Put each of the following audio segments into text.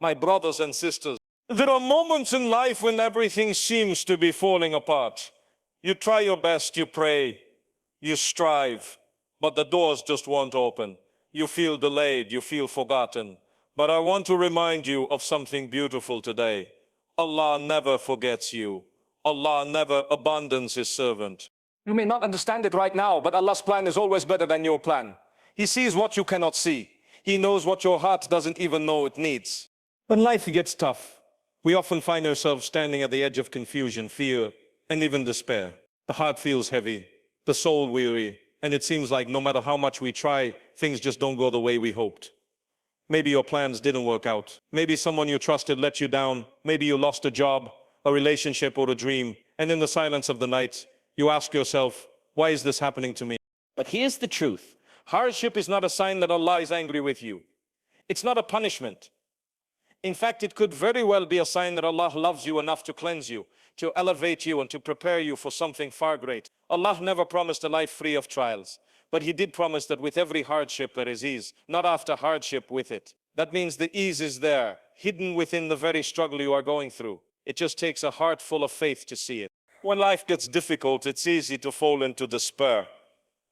My brothers and sisters, there are moments in life when everything seems to be falling apart. You try your best, you pray, you strive, but the doors just won't open. You feel delayed, you feel forgotten. But I want to remind you of something beautiful today. Allah never forgets you. Allah never abandons His servant. You may not understand it right now, but Allah's plan is always better than your plan. He sees what you cannot see. He knows what your heart doesn't even know it needs. When life gets tough, we often find ourselves standing at the edge of confusion, fear, and even despair. The heart feels heavy, the soul weary, and it seems like no matter how much we try, things just don't go the way we hoped. Maybe your plans didn't work out. Maybe someone you trusted let you down. Maybe you lost a job, a relationship, or a dream. And in the silence of the night, you ask yourself, why is this happening to me? But here's the truth. Hardship is not a sign that Allah is angry with you. It's not a punishment. In fact, it could very well be a sign that Allah loves you enough to cleanse you, to elevate you, and to prepare you for something far great. Allah never promised a life free of trials, but He did promise that with every hardship there is ease, not after hardship with it. That means the ease is there, hidden within the very struggle you are going through. It just takes a heart full of faith to see it. When life gets difficult, it's easy to fall into despair.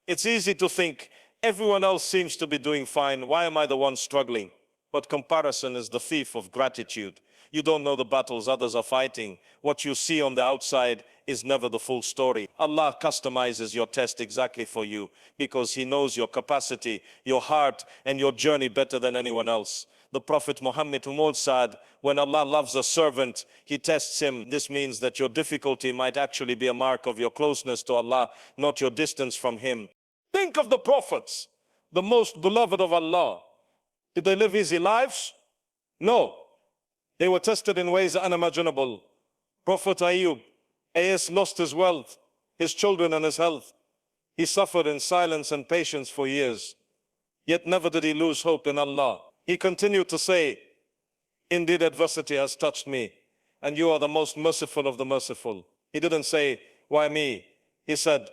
It's easy to think, everyone else seems to be doing fine, why am I the one struggling? But comparison is the thief of gratitude. You don't know the battles others are fighting. What you see on the outside is never the full story. Allah customizes your test exactly for you because He knows your capacity, your heart, and your journey better than anyone else. The Prophet Muhammad said, when Allah loves a servant, He tests him. This means that your difficulty might actually be a mark of your closeness to Allah, not your distance from Him. Think of the prophets, the most beloved of Allah. Did they live easy lives? No. They were tested in ways unimaginable. Prophet Ayub, lost his wealth, his children and his health. He suffered in silence and patience for years. Yet never did he lose hope in Allah. He continued to say, indeed adversity has touched me, and you are the most merciful of the merciful. He didn't say, why me? He said,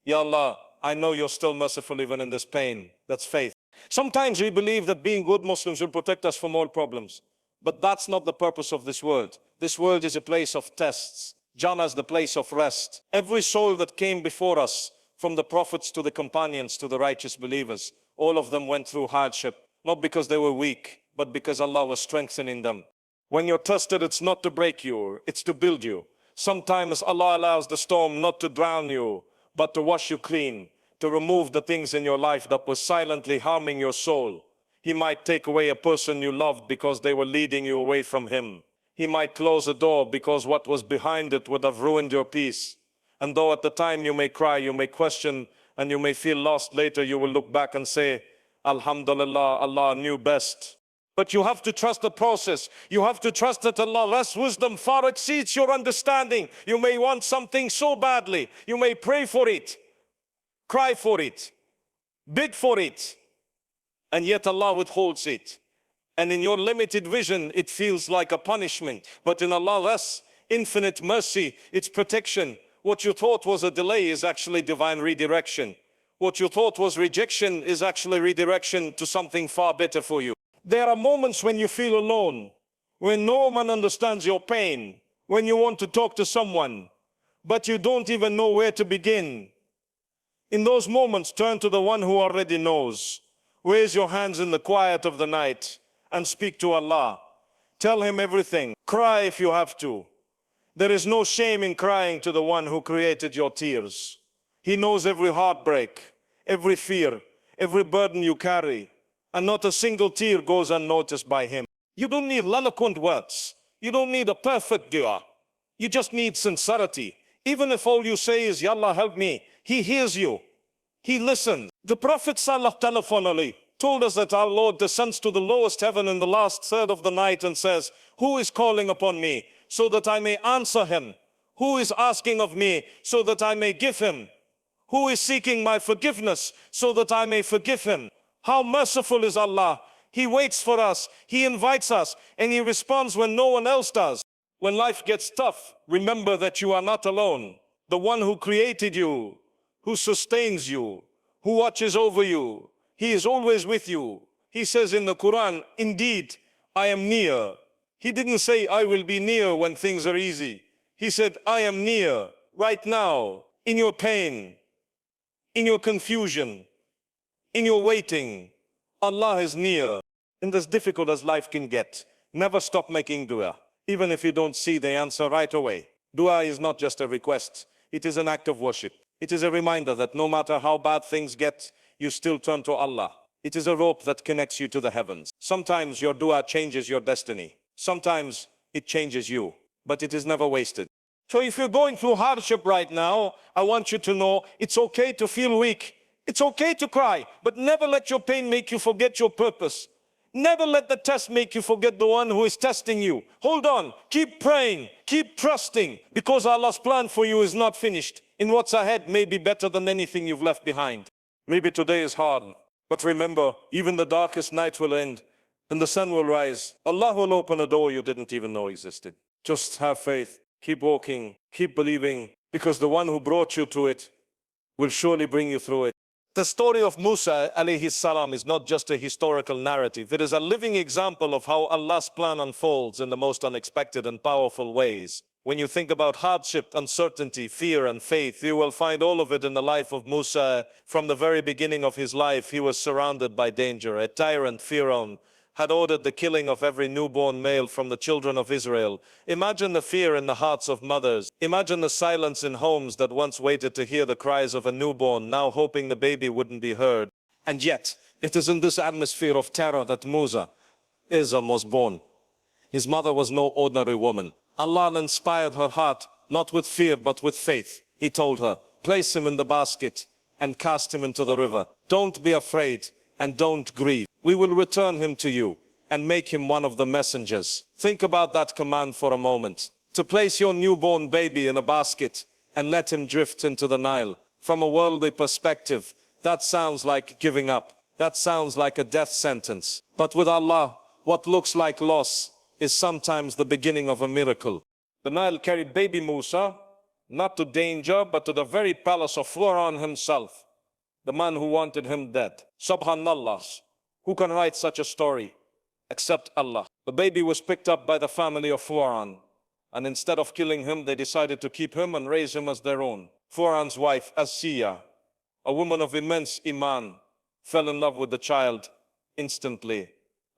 Ya Allah, I know you're still merciful even in this pain. That's faith. Sometimes we believe that being good Muslims will protect us from all problems. But that's not the purpose of this world. This world is a place of tests. Jannah is the place of rest. Every soul that came before us, from the prophets to the companions to the righteous believers, all of them went through hardship. Not because they were weak, but because Allah was strengthening them. When you're tested, it's not to break you, it's to build you. Sometimes Allah allows the storm not to drown you, but to wash you clean, to remove the things in your life that were silently harming your soul. He might take away a person you loved because they were leading you away from Him. He might close a door because what was behind it would have ruined your peace. And though at the time you may cry, you may question, and you may feel lost, later you will look back and say, Alhamdulillah, Allah knew best. But you have to trust the process. You have to trust that Allah's wisdom far exceeds your understanding. You may want something so badly. You may pray for it, cry for it, beg for it, and yet Allah withholds it. And in your limited vision, it feels like a punishment. But in Allah's infinite mercy, it's protection. What you thought was a delay is actually divine redirection. What you thought was rejection is actually redirection to something far better for you. There are moments when you feel alone, when no one understands your pain, when you want to talk to someone, but you don't even know where to begin. In those moments, turn to the one who already knows. Raise your hands in the quiet of the night and speak to Allah. Tell Him everything. Cry if you have to. There is no shame in crying to the one who created your tears. He knows every heartbreak, every fear, every burden you carry, and not a single tear goes unnoticed by Him. You don't need eloquent words. You don't need a perfect dua. You just need sincerity. Even if all you say is, Ya Allah, help me, He hears you. He listens. The Prophet ﷺ told us that our Lord descends to the lowest heaven in the last third of the night and says, who is calling upon me so that I may answer him? Who is asking of me so that I may give him? Who is seeking my forgiveness so that I may forgive him? How merciful is Allah. He waits for us, He invites us, and He responds when no one else does. When life gets tough, remember that you are not alone. The one who created you, who sustains you, who watches over you, He is always with you. He says in the Qur'an, indeed, I am near. He didn't say, I will be near when things are easy. He said, I am near right now, in your pain, in your confusion, in your waiting. Allah is near. And as difficult as life can get, never stop making dua, even if you don't see the answer right away. Dua is not just a request. It is an act of worship. It is a reminder that no matter how bad things get, you still turn to Allah. It is a rope that connects you to the heavens. Sometimes your dua changes your destiny. Sometimes it changes you, but it is never wasted. So if you're going through hardship right now, I want you to know it's okay to feel weak. It's okay to cry, but never let your pain make you forget your purpose. Never let the test make you forget the one who is testing you. Hold on, keep praying, keep trusting, because Allah's plan for you is not finished. And what's ahead may be better than anything you've left behind. Maybe today is hard, but remember, even the darkest night will end and the sun will rise. Allah will open a door you didn't even know existed. Just have faith, keep walking, keep believing, because the one who brought you to it will surely bring you through it. The story of Musa alayhi salam is not just a historical narrative. It is a living example of how Allah's plan unfolds in the most unexpected and powerful ways. When you think about hardship, uncertainty, fear, and faith, you will find all of it in the life of Musa. From the very beginning of his life, he was surrounded by danger. A tyrant, Pharaoh, had ordered the killing of every newborn male from the children of Israel. Imagine the fear in the hearts of mothers. Imagine the silence in homes that once waited to hear the cries of a newborn, now hoping the baby wouldn't be heard. And yet, it is in this atmosphere of terror that Musa was born. His mother was no ordinary woman. Allah inspired her heart, not with fear, but with faith. He told her, place him in the basket and cast him into the river. Don't be afraid and don't grieve. We will return him to you and make him one of the messengers. Think about that command for a moment. To place your newborn baby in a basket and let him drift into the Nile. From a worldly perspective, that sounds like giving up. That sounds like a death sentence. But with Allah, what looks like loss is sometimes the beginning of a miracle. The Nile carried baby Musa, not to danger, but to the very palace of Pharaoh himself, the man who wanted him dead. Subhanallah. Who can write such a story except Allah? The baby was picked up by the family of Pharaoh, and instead of killing him, they decided to keep him and raise him as their own. Pharaoh's wife, Asiya, a woman of immense iman, fell in love with the child instantly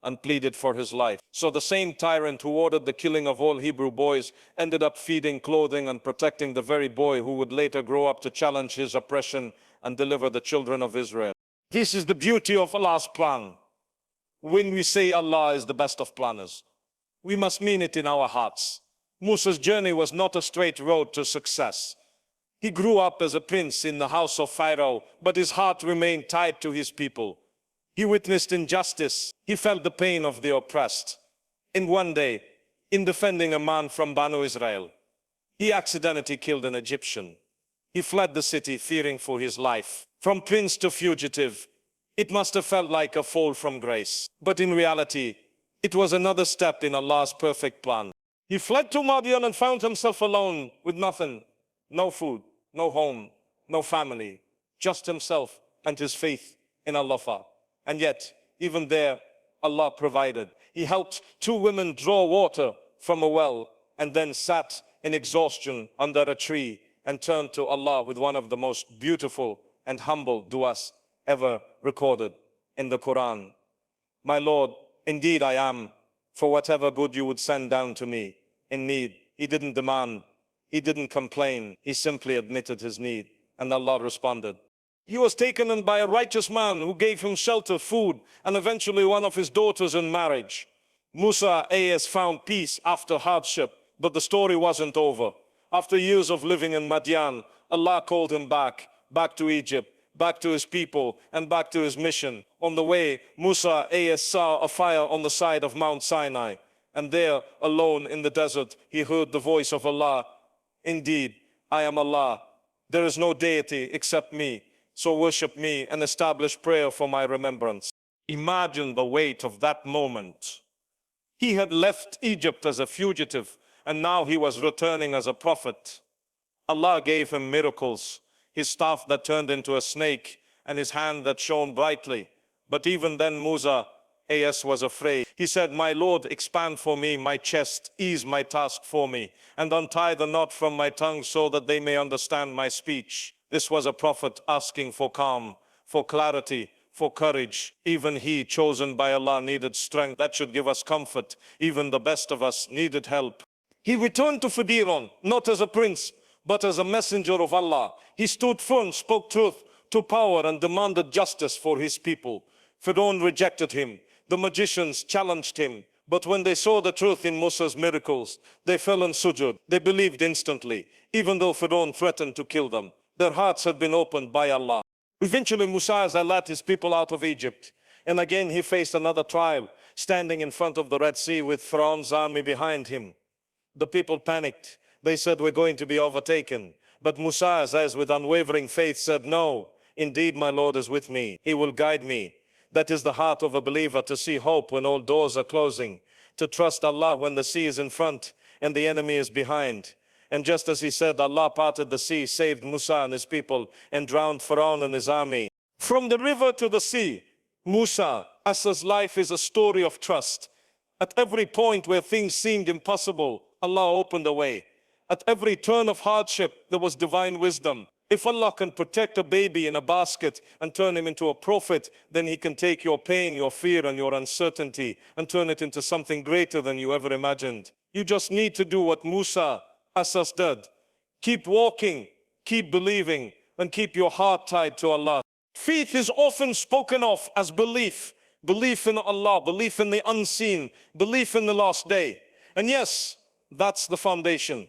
and pleaded for his life. So the same tyrant who ordered the killing of all Hebrew boys ended up feeding, clothing, and protecting the very boy who would later grow up to challenge his oppression and deliver the children of Israel. This is the beauty of Allah's plan. When we say Allah is the best of planners, we must mean it in our hearts. Musa's journey was not a straight road to success. He grew up as a prince in the house of Pharaoh, but his heart remained tied to his people. He witnessed injustice. He felt the pain of the oppressed. And one day, in defending a man from Banu Israel, he accidentally killed an Egyptian. He fled the city fearing for his life. From prince to fugitive, it must have felt like a fall from grace. But in reality, it was another step in Allah's perfect plan. He fled to Madian and found himself alone with nothing. No food, no home, no family. Just himself and his faith in Allah. And yet, even there, Allah provided. He helped two women draw water from a well and then sat in exhaustion under a tree and turned to Allah with one of the most beautiful and humble du'as ever recorded in the Qur'an. My Lord, indeed I am, for whatever good you would send down to me in need. He didn't demand, he didn't complain, he simply admitted his need, and Allah responded. He was taken in by a righteous man who gave him shelter, food, and eventually one of his daughters in marriage. Musa A.S. found peace after hardship, but the story wasn't over. After years of living in Madian, Allah called him back to Egypt, back to his people, and back to his mission. On the way, Musa A.S. saw a fire on the side of Mount Sinai, and there, alone in the desert, he heard the voice of Allah. Indeed, I am Allah. There is no deity except me, so worship me and establish prayer for my remembrance. Imagine the weight of that moment. He had left Egypt as a fugitive, and now he was returning as a prophet. Allah gave him miracles, his staff that turned into a snake, and his hand that shone brightly. But even then Musa AS was afraid. He said, "My Lord, expand for me my chest, ease my task for me, and untie the knot from my tongue so that they may understand my speech." This was a prophet asking for calm, for clarity, for courage. Even he, chosen by Allah, needed strength. That should give us comfort. Even the best of us needed help. He returned to Fadiron, not as a prince, but as a messenger of Allah. He stood firm, spoke truth to power, and demanded justice for his people. Firaun rejected him. The magicians challenged him. But when they saw the truth in Musa's miracles, they fell in sujud. They believed instantly, even though Firaun threatened to kill them. Their hearts had been opened by Allah. Eventually, Musa led his people out of Egypt. And again, he faced another trial, standing in front of the Red Sea with Firaun's army behind him. The people panicked. They said, "We're going to be overtaken." But Musa, as with unwavering faith, said, "No, indeed my Lord is with me. He will guide me." That is the heart of a believer, to see hope when all doors are closing, to trust Allah when the sea is in front and the enemy is behind. And just as he said, Allah parted the sea, saved Musa and his people, and drowned Pharaoh and his army. From the river to the sea, Musa's life is a story of trust. At every point where things seemed impossible, Allah opened a way. At every turn of hardship, there was divine wisdom. If Allah can protect a baby in a basket and turn him into a prophet, then he can take your pain, your fear, and your uncertainty and turn it into something greater than you ever imagined. You just need to do what Musa did. Keep walking, keep believing, and keep your heart tied to Allah. Faith is often spoken of as belief. Belief in Allah, belief in the unseen, belief in the last day. And yes, that's the foundation.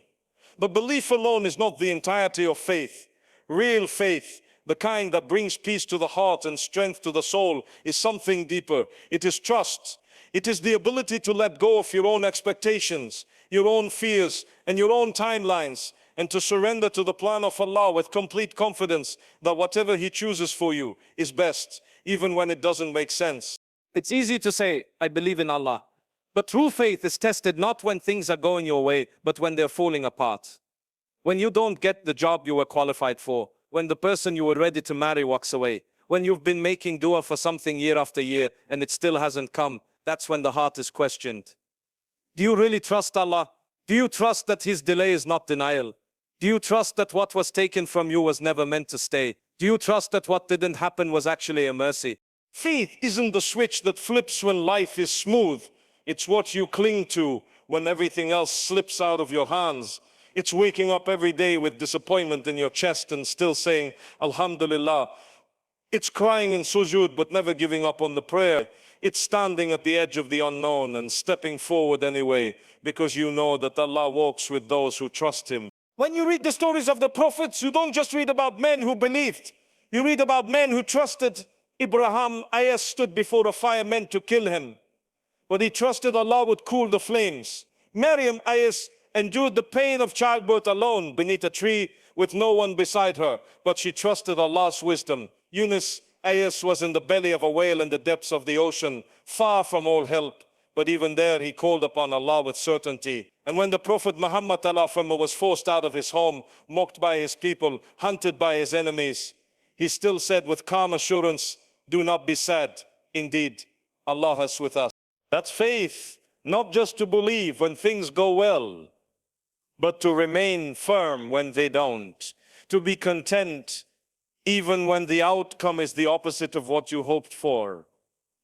But belief alone is not the entirety of faith. Real faith, the kind that brings peace to the heart and strength to the soul, is something deeper. It is trust. It is the ability to let go of your own expectations, your own fears, and your own timelines, and to surrender to the plan of Allah with complete confidence that whatever He chooses for you is best, even when it doesn't make sense. It's easy to say, "I believe in Allah." But true faith is tested not when things are going your way, but when they're falling apart. When you don't get the job you were qualified for, when the person you were ready to marry walks away, when you've been making dua for something year after year and it still hasn't come, that's when the heart is questioned. Do you really trust Allah? Do you trust that His delay is not denial? Do you trust that what was taken from you was never meant to stay? Do you trust that what didn't happen was actually a mercy? Faith isn't the switch that flips when life is smooth. It's what you cling to when everything else slips out of your hands. It's waking up every day with disappointment in your chest and still saying, "Alhamdulillah." It's crying in sujood but never giving up on the prayer. It's standing at the edge of the unknown and stepping forward anyway, because you know that Allah walks with those who trust Him. When you read the stories of the prophets, you don't just read about men who believed. You read about men who trusted. Abraham stood before a fire meant to kill him, but he trusted Allah would cool the flames. Maryam endured the pain of childbirth alone beneath a tree with no one beside her, but she trusted Allah's wisdom. Yunus was in the belly of a whale in the depths of the ocean, far from all help, but even there he called upon Allah with certainty. And when the Prophet Muhammad was forced out of his home, mocked by his people, hunted by his enemies, he still said with calm assurance, "Do not be sad. Indeed, Allah is with us." That's faith, not just to believe when things go well, but to remain firm when they don't, to be content even when the outcome is the opposite of what you hoped for,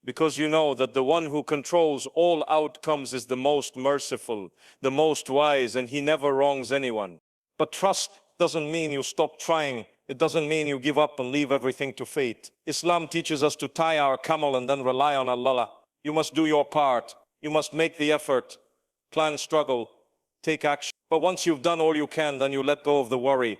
because you know that the one who controls all outcomes is the most merciful, the most wise, and He never wrongs anyone. But trust doesn't mean you stop trying. It doesn't mean you give up and leave everything to fate. Islam teaches us to tie our camel and then rely on Allah. You must do your part. You must make the effort, plan, struggle, take action. But once you've done all you can, then you let go of the worry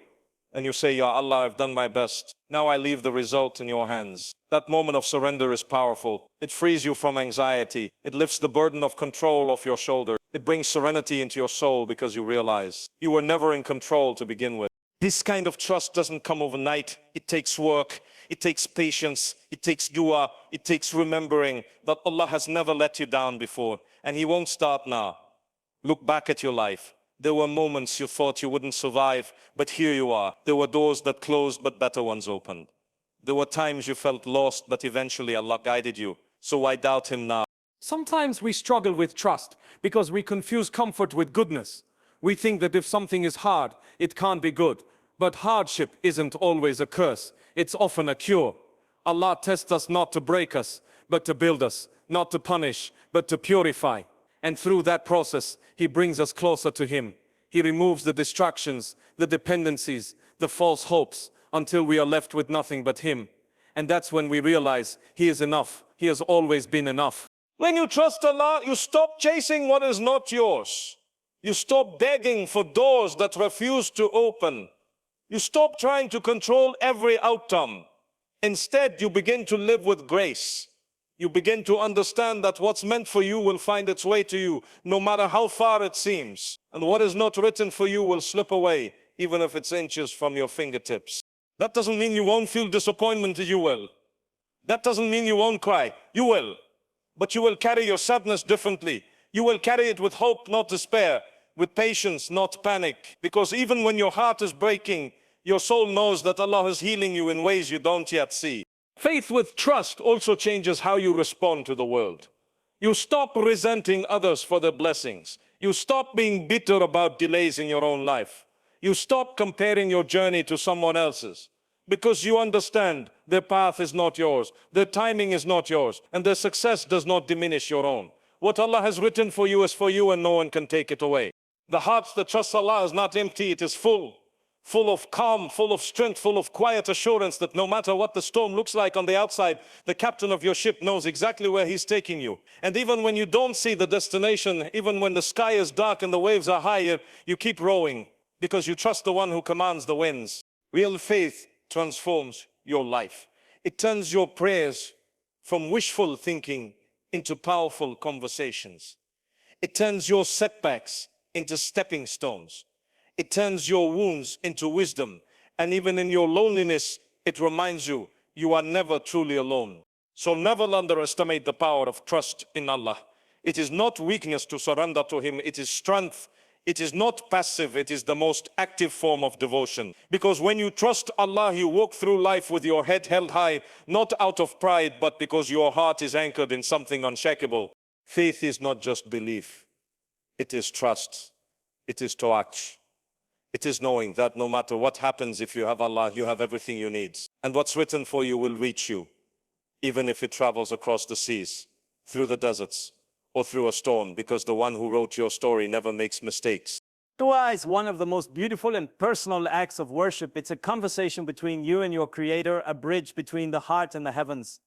and you say, "Ya Allah, I've done my best. Now I leave the result in your hands." That moment of surrender is powerful. It frees you from anxiety. It lifts the burden of control off your shoulders. It brings serenity into your soul because you realize you were never in control to begin with. This kind of trust doesn't come overnight. It takes work. It takes patience. It takes dua. It takes remembering that Allah has never let you down before, and He won't start now. Look back at your life. There were moments you thought you wouldn't survive, but here you are. There were doors that closed, but better ones opened. There were times you felt lost, but eventually Allah guided you. So why doubt him now? Sometimes we struggle with trust because we confuse comfort with goodness. We think that if something is hard, it can't be good. But hardship isn't always a curse. It's often a cure. Allah tests us not to break us, but to build us, not to punish, but to purify. And through that process, He brings us closer to Him. He removes the distractions, the dependencies, the false hopes, until we are left with nothing but Him. And that's when we realize He is enough. He has always been enough. When you trust Allah, you stop chasing what is not yours. You stop begging for doors that refuse to open. You stop trying to control every outcome. Instead, you begin to live with grace. You begin to understand that what's meant for you will find its way to you, no matter how far it seems. And what is not written for you will slip away, even if it's inches from your fingertips. That doesn't mean you won't feel disappointment, you will. That doesn't mean you won't cry, you will. But you will carry your sadness differently. You will carry it with hope, not despair, with patience, not panic. Because even when your heart is breaking, your soul knows that Allah is healing you in ways you don't yet see. Faith with trust also changes how you respond to the world. You stop resenting others for their blessings. You stop being bitter about delays in your own life. You stop comparing your journey to someone else's. Because you understand their path is not yours, their timing is not yours, and their success does not diminish your own. What Allah has written for you is for you, and no one can take it away. The heart that trusts Allah is not empty, it is full of calm, full of strength, full of quiet assurance that no matter what the storm looks like on the outside, the captain of your ship knows exactly where he's taking you. And even when you don't see the destination, even when the sky is dark and the waves are high, you keep rowing because you trust the one who commands the winds. Real faith transforms your life. It turns your prayers from wishful thinking into powerful conversations. It turns your setbacks into stepping stones. It turns your wounds into wisdom. And even in your loneliness, it reminds you, you are never truly alone. So never underestimate the power of trust in Allah. It is not weakness to surrender to Him, it is strength. It is not passive, it is the most active form of devotion. Because when you trust Allah, you walk through life with your head held high, not out of pride, but because your heart is anchored in something unshakable. Faith is not just belief. It is trust. It is tawakkul. It is knowing that no matter what happens, if you have Allah, you have everything you need. And what's written for you will reach you, even if it travels across the seas, through the deserts, or through a storm, because the one who wrote your story never makes mistakes. Dua is one of the most beautiful and personal acts of worship. It's a conversation between you and your Creator, a bridge between the heart and the heavens.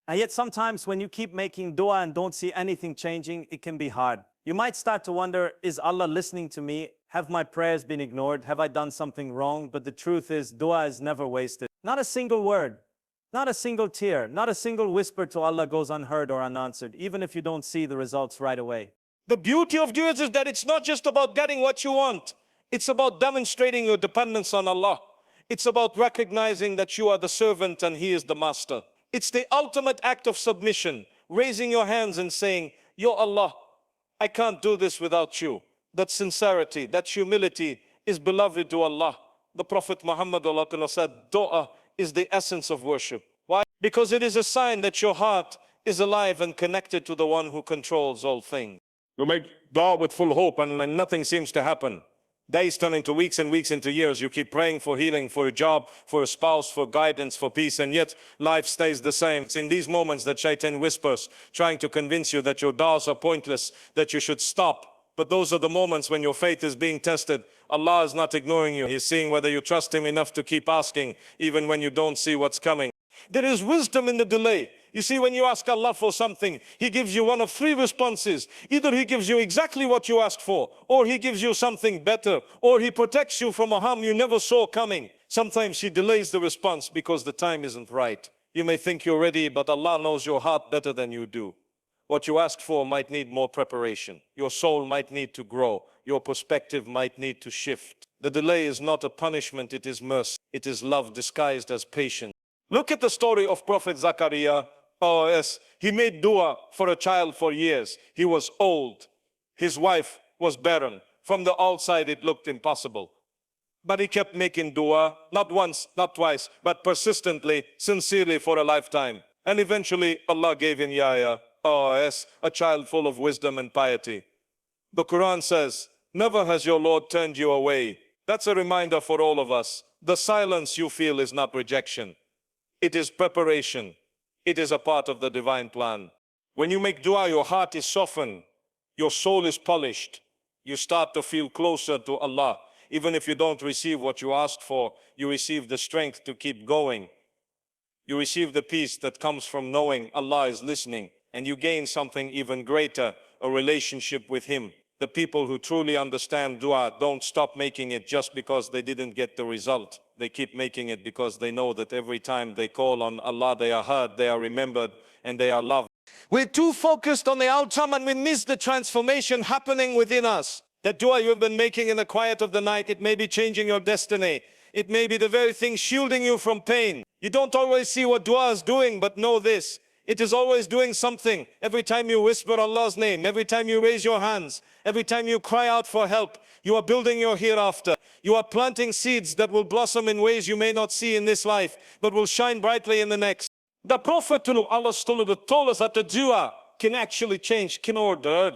And yet sometimes when you keep making dua and don't see anything changing, it can be hard. You might start to wonder, is Allah listening to me? Have my prayers been ignored? Have I done something wrong? But the truth is, dua is never wasted. Not a single word, not a single tear, not a single whisper to Allah goes unheard or unanswered, even if you don't see the results right away. The beauty of dua is that it's not just about getting what you want. It's about demonstrating your dependence on Allah. It's about recognizing that you are the servant and He is the master. It's the ultimate act of submission, raising your hands and saying, Ya Allah, I can't do this without you. That sincerity, that humility is beloved to Allah. The Prophet Muhammad said, dua is the essence of worship. Why? Because it is a sign that your heart is alive and connected to the one who controls all things. You make dua with full hope and nothing seems to happen. Days turn into weeks and weeks into years. You keep praying for healing, for a job, for a spouse, for guidance, for peace, and yet life stays the same. It's in these moments that Shaitan whispers, trying to convince you that your du'as are pointless, that you should stop. But those are the moments when your faith is being tested. Allah is not ignoring you. He's seeing whether you trust Him enough to keep asking, even when you don't see what's coming. There is wisdom in the delay. You see, when you ask Allah for something, He gives you one of three responses. Either He gives you exactly what you asked for, or He gives you something better, or He protects you from a harm you never saw coming. Sometimes He delays the response because the time isn't right. You may think you're ready, but Allah knows your heart better than you do. What you asked for might need more preparation. Your soul might need to grow. Your perspective might need to shift. The delay is not a punishment, it is mercy. It is love disguised as patience. Look at the story of Prophet Zakaria. Oh yes, he made dua for a child for years. He was old. His wife was barren. From the outside it looked impossible. But he kept making dua, not once, not twice, but persistently, sincerely for a lifetime. And eventually Allah gave him Yahya, as a child full of wisdom and piety. The Quran says, never has your Lord turned you away. That's a reminder for all of us. The silence you feel is not rejection. It is preparation. It is a part of the divine plan. When you make dua, your heart is softened. Your soul is polished. You start to feel closer to Allah. Even if you don't receive what you asked for, you receive the strength to keep going. You receive the peace that comes from knowing Allah is listening, and you gain something even greater, a relationship with Him. The people who truly understand dua don't stop making it just because they didn't get the result. They keep making it because they know that every time they call on Allah, they are heard, they are remembered, and they are loved. We're too focused on the outcome and we miss the transformation happening within us. That dua you've been making in the quiet of the night, it may be changing your destiny. It may be the very thing shielding you from pain. You don't always see what dua is doing, but know this. It is always doing something. Every time you whisper Allah's name, every time you raise your hands, every time you cry out for help, you are building your hereafter. You are planting seeds that will blossom in ways you may not see in this life, but will shine brightly in the next. The Prophet told us that the dua can actually change, can order.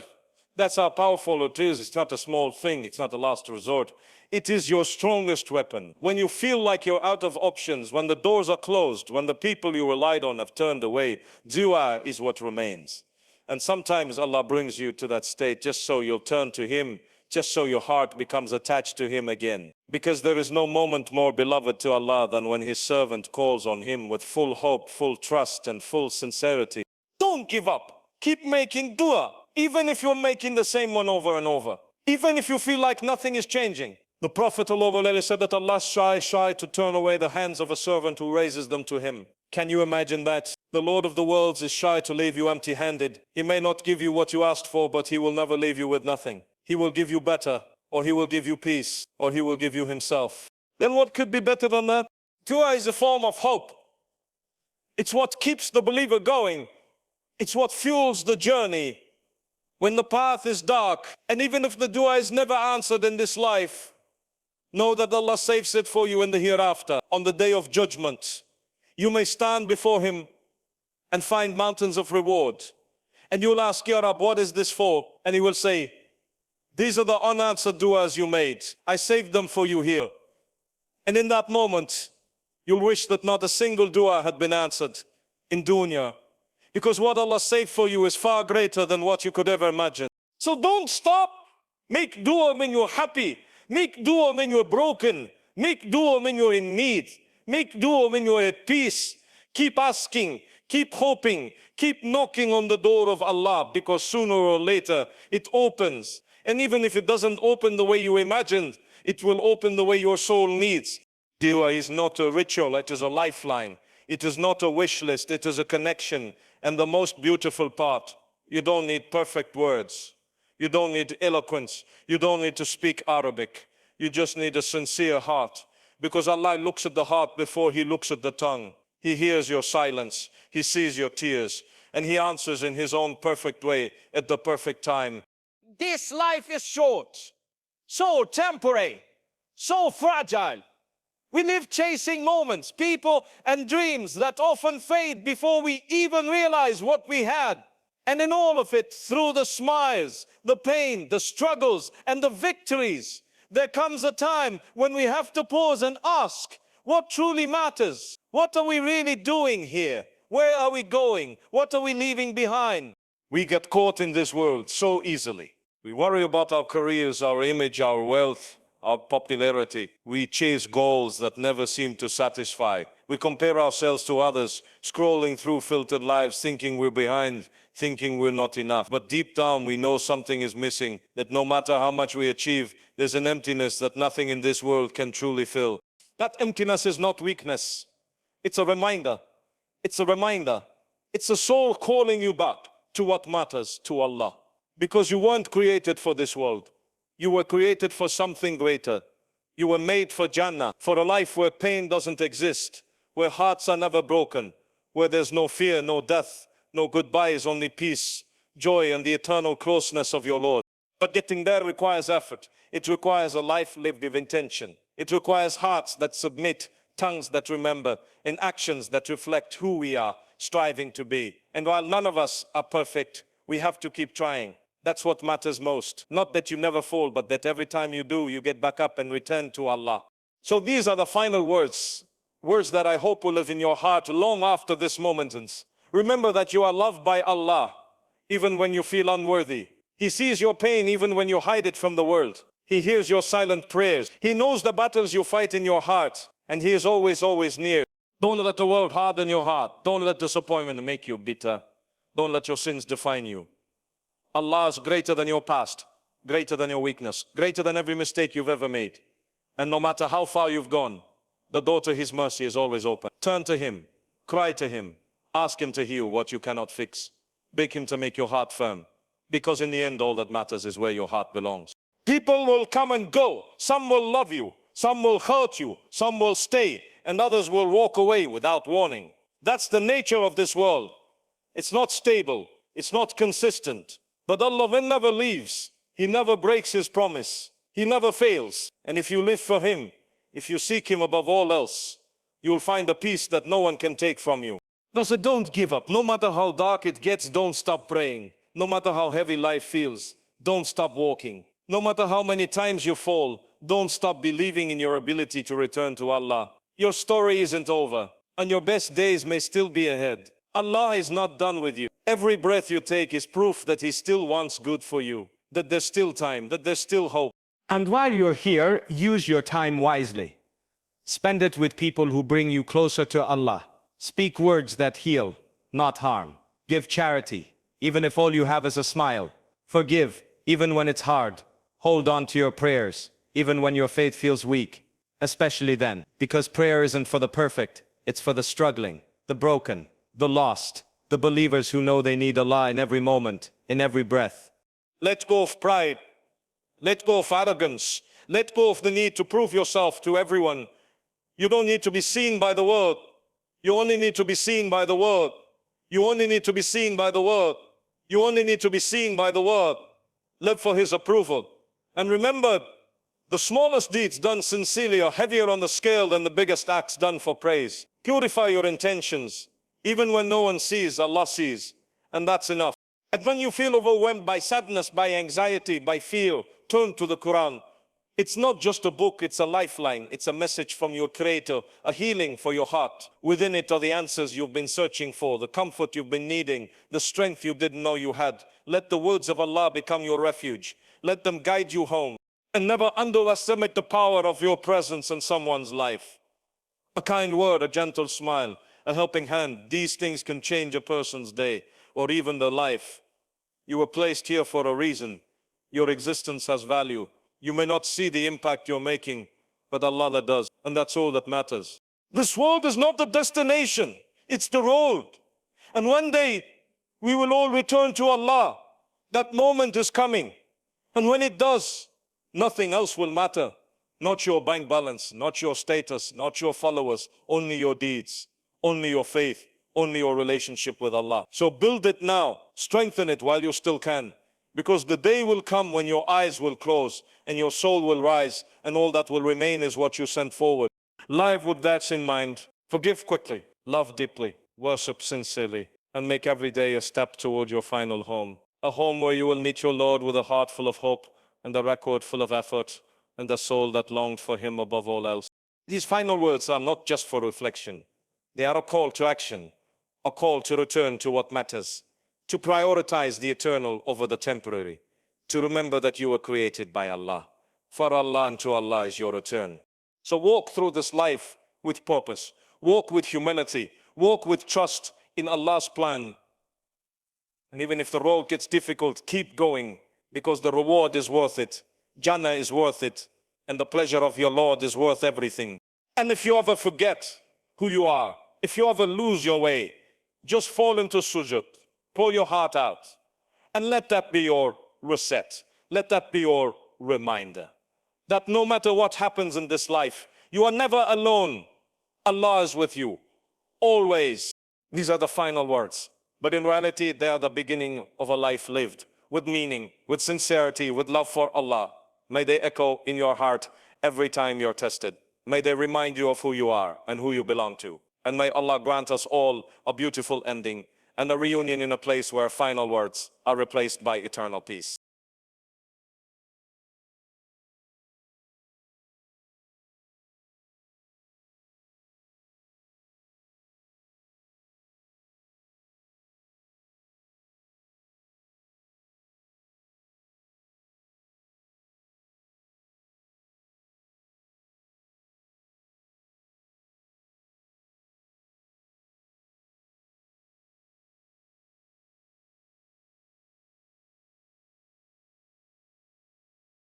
That's how powerful it is. It's not a small thing. It's not a last resort. It is your strongest weapon. When you feel like you're out of options, when the doors are closed, when the people you relied on have turned away, dua is what remains. And sometimes Allah brings you to that state just so you'll turn to Him, just so your heart becomes attached to Him again. Because there is no moment more beloved to Allah than when His servant calls on Him with full hope, full trust, and full sincerity. Don't give up. Keep making dua, even if you're making the same one over and over. Even if you feel like nothing is changing. The Prophet ﷺ said that Allah is shy to turn away the hands of a servant who raises them to Him. Can you imagine that? The Lord of the worlds is shy to leave you empty-handed. He may not give you what you asked for, but He will never leave you with nothing. He will give you better, or He will give you peace, or He will give you Himself. Then what could be better than that? Dua is a form of hope. It's what keeps the believer going. It's what fuels the journey. When the path is dark, and even if the dua is never answered in this life, know that Allah saves it for you in the hereafter, on the day of judgment. You may stand before Him and find mountains of reward. And you'll ask, Ya Rab, what is this for? And He will say, these are the unanswered duas you made. I saved them for you here. And in that moment, you'll wish that not a single dua had been answered in dunya. Because what Allah saved for you is far greater than what you could ever imagine. So don't stop. Make dua when you're happy. Make dua when you're broken. Make dua when you're in need. Make dua when you're at peace. Keep asking, keep hoping, keep knocking on the door of Allah, because sooner or later it opens. And even if it doesn't open the way you imagined, it will open the way your soul needs. Dua is not a ritual, it is a lifeline. It is not a wish list, it is a connection. And the most beautiful part, you don't need perfect words. You don't need eloquence. You don't need to speak Arabic. You just need a sincere heart. Because Allah looks at the heart before He looks at the tongue. He hears your silence. He sees your tears. And He answers in His own perfect way at the perfect time. This life is short, so temporary, so fragile. We live chasing moments, people and dreams that often fade before we even realize what we had. And in all of it, through the smiles, the pain, the struggles, and the victories, there comes a time when we have to pause and ask, what truly matters? What are we really doing here? Where are we going? What are we leaving behind? We get caught in this world so easily. We worry about our careers, our image, our wealth, our popularity. We chase goals that never seem to satisfy. We compare ourselves to others, scrolling through filtered lives, thinking we're behind, thinking we're not enough. But deep down, we know something is missing, that no matter how much we achieve, there's an emptiness that nothing in this world can truly fill. That emptiness is not weakness. It's a reminder. It's a reminder. It's a soul calling you back to what matters, to Allah. Because you weren't created for this world. You were created for something greater. You were made for Jannah, for a life where pain doesn't exist, where hearts are never broken, where there's no fear, no death, no goodbyes, only peace, joy, and the eternal closeness of your Lord. But getting there requires effort. It requires a life lived with intention. It requires hearts that submit, tongues that remember, and actions that reflect who we are. striving to be. And while none of us are perfect, we have to keep trying. That's what matters most. Not that you never fall, but that every time you do, you get back up and return to Allah. So these are the final words. Words that I hope will live in your heart long after this moment ends. Remember that you are loved by Allah, even when you feel unworthy. He sees your pain even when you hide it from the world. He hears your silent prayers. He knows the battles you fight in your heart. And He is always, always near. Don't let the world harden your heart. Don't let disappointment make you bitter. Don't let your sins define you. Allah is greater than your past, greater than your weakness, greater than every mistake you've ever made. And no matter how far you've gone, the door to His mercy is always open. Turn to Him, cry to Him, ask Him to heal what you cannot fix. Beg Him to make your heart firm, because in the end all that matters is where your heart belongs. People will come and go. Some will love you, some will hurt you, some will stay, and others will walk away without warning. That's the nature of this world. It's not stable, it's not consistent. But Allah never leaves. He never breaks His promise. He never fails. And if you live for Him, if you seek Him above all else, you'll find a peace that no one can take from you. So don't give up. No matter how dark it gets, don't stop praying. No matter how heavy life feels, don't stop walking. No matter how many times you fall, don't stop believing in your ability to return to Allah. Your story isn't over, and your best days may still be ahead. Allah is not done with you. Every breath you take is proof that He still wants good for you, that there's still time, that there's still hope. And while you're here, use your time wisely. Spend it with people who bring you closer to Allah. Speak words that heal, not harm. Give charity, even if all you have is a smile. Forgive, even when it's hard. Hold on to your prayers, even when your faith feels weak. Especially then, because prayer isn't for the perfect, it's for the struggling, the broken, the lost, the believers who know they need Allah in every moment, in every breath. Let go of pride. Let go of arrogance. Let go of the need to prove yourself to everyone. You don't need to be seen by the world. You only need to be seen by the word. You only need to be seen by the word. You only need to be seen by the word. Live for His approval. And remember, the smallest deeds done sincerely are heavier on the scale than the biggest acts done for praise. Purify your intentions. Even when no one sees, Allah sees. And that's enough. And when you feel overwhelmed by sadness, by anxiety, by fear, turn to the Quran. It's not just a book, it's a lifeline. It's a message from your Creator, a healing for your heart. Within it are the answers you've been searching for, the comfort you've been needing, the strength you didn't know you had. Let the words of Allah become your refuge. Let them guide you home. And never underestimate the power of your presence in someone's life. A kind word, a gentle smile, a helping hand. These things can change a person's day or even their life. You were placed here for a reason. Your existence has value. You may not see the impact you're making, but Allah does. And that's all that matters. This world is not the destination. It's the road. And one day we will all return to Allah. That moment is coming. And when it does, nothing else will matter. Not your bank balance, not your status, not your followers, only your deeds, only your faith, only your relationship with Allah. So build it now, strengthen it while you still can, because the day will come when your eyes will close and your soul will rise, and all that will remain is what you sent forward. Live with that in mind, forgive quickly, love deeply, worship sincerely, and make every day a step toward your final home. A home where you will meet your Lord with a heart full of hope and a record full of effort and a soul that longed for Him above all else. These final words are not just for reflection. They are a call to action, a call to return to what matters, to prioritize the eternal over the temporary, to remember that you were created by Allah. For Allah and to Allah is your return. So walk through this life with purpose. Walk with humility. Walk with trust in Allah's plan. And even if the road gets difficult, keep going, because the reward is worth it. Jannah is worth it. And the pleasure of your Lord is worth everything. And if you ever forget who you are, if you ever lose your way, just fall into sujud. Pour your heart out. And let that be your reset. Let that be your reminder. That no matter what happens in this life, you are never alone. Allah is with you. Always. These are the final words. But in reality, they are the beginning of a life lived with meaning, with sincerity, with love for Allah. May they echo in your heart every time you're tested. May they remind you of who you are and who you belong to. And may Allah grant us all a beautiful ending and a reunion in a place where final words are replaced by eternal peace.